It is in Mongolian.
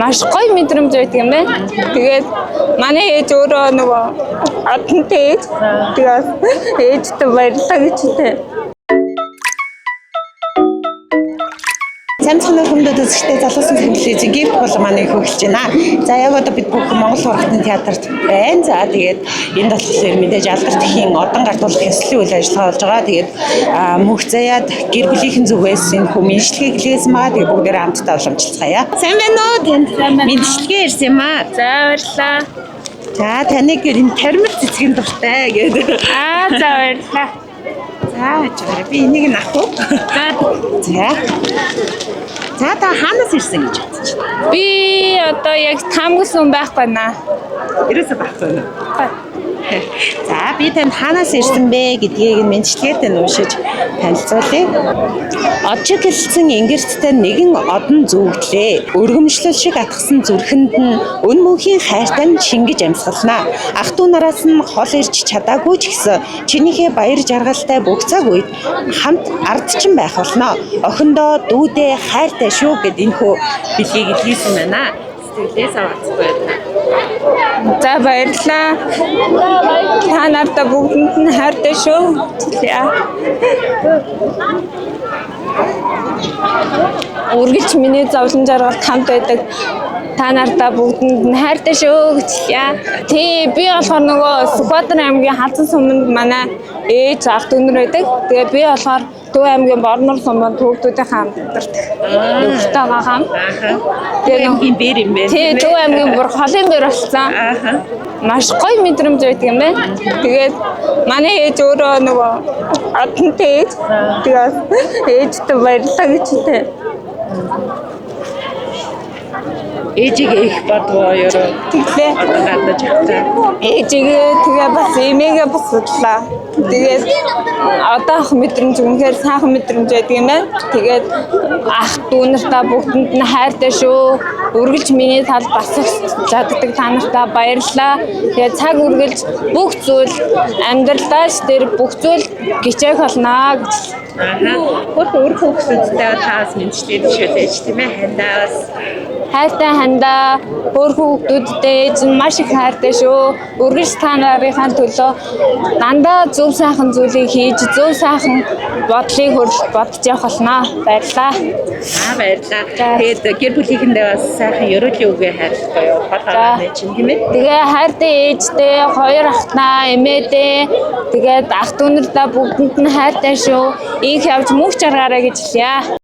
маш гоё мэдрэмж байдаг юм байна. Тэгээд манай ээж өөрөө нөгөө одонтой ээж. Тэгээд ээжтэй баярлалаа гэж хэлээ. Цамцхан хүмүүд үзэгчтэй залуусан телевизийн гифт бол манай хөгжиж байна. За яг одоо бид бүх Монгол Ургатны театрт байна. За тэгээд энэ болохоор мэдээж алдарт ихийн одон гардуулах ёслолын үйл ажиллагаа болж байгаа. Тэгээд мөнх заяад гэр бүлийнхэн зүгээс энэ хүмүүншлэгийг хэлсэн байгаа. Тэгээд бүгдээр хамтдаа уламжлалцгаая. Сайн байна уу? Танд мэдчилгээ ирсэн юм аа. За баярлалаа. За таныг энэ тармир цэцгийн дуртай гэдэг. За баярлалаа. За чараа би энийг нь авах уу? За. За та хаанаас ирсэн гэж бодож байна? Би одоо яг таамагласан байхгүй наа. Ерөөсөө байхгүй юу? За би танд хаанаас ирсэн бэ гэдгийг мэдчилгээтэй уншиж танилцуулъя. Оджиг хэлсэн ингэрттэй нэгэн одон зүгдлээ. Өргөмжлөл шиг атгсан зүрхэнд нь өн мөнхийн хайртай нь шингэж амьсгалнаа. Ах トゥ нараас нь хол ирж чадаагүй ч гэсэн чинийхээ баяр жаргалтай бүх цаг үед хамт ардчин байх болно. Охиндоо дүүдээ хайртай шүү гэд энэ хөө билгийг хэлсэн байна. Сэтгэлээс авахгүй байна. За баярлалаа. Та нартай бүгдэнд нь хайртай шүү. Үргэлж миний зовлон жаргалд хамт байдаг. Та нартай бүгдэнд нь хайртай шүү гэж хэлье. Тий, би болохоор нөгөө Сүхбаатар аймгийн Халзан суманд манай ээж ах дүүнэр байдаг. Тэгээ би болохоор Төв аймгийн Борнор суманд хүүхдүүдийн хамт амьдардаг. Нөхөртөөгөө хамт. Тэгээ аймгийн бэр юм бэ? Тий, Төв аймгийн бүр холын бэр болсон. Маш гоё мэдрэмж байдаг юм байна. Тэгээд манай ээж өөрөө нөгөө одонтой ээж. Тэгээд ээжтэй баярлалаа гэж хэлээ. Ээжигээ их бодвоо ёроо. Тэглээ. Одоо гадаж явтаа. Ээжигээ тэгээ бас эмээгээ бас судлаа. Тэгээд одоо ах мэдрэмж үнэхээр сайхан мэдрэмж байдаг юм байна. Тэгээд ах дүүнартаа бүгдэнд нь хайртай шүү. Үргэлж миний тал басах чаддаг та нартай баярлалаа. Тэгээд цаг үргэлж бүх зүйл амьдралдаа тэр бүх зүйл гिचээх болно гэж. Өөр хүүхдүүдтэй таас мэдчилээд шүлээж тийм ээ хандаас. Хайртай хандаа хөөрхөн хүүхдүүдтэй ээж нь маш их хайртай шүү. Үргэлж та нарынхаа төлөө дандаа зөв сайхан зүйлийг хийж зөв сайхан бодлыг бодож явах болно. Баярлалаа. Баярлалаа. Тэгээд гэр бүлийнхэндээ бас сайхан ерөөлийн үгээ хайрлах гоё болоо нэ чинь тийм ээ. Тэгээ хайртай ээжтэй, хоёр ахнаа, эмээдээ, тэгээд ах дүүнэрдээ бүгдэнд нь хайртай шүү. Их явж мөнх жаргаарай гэж хэлье.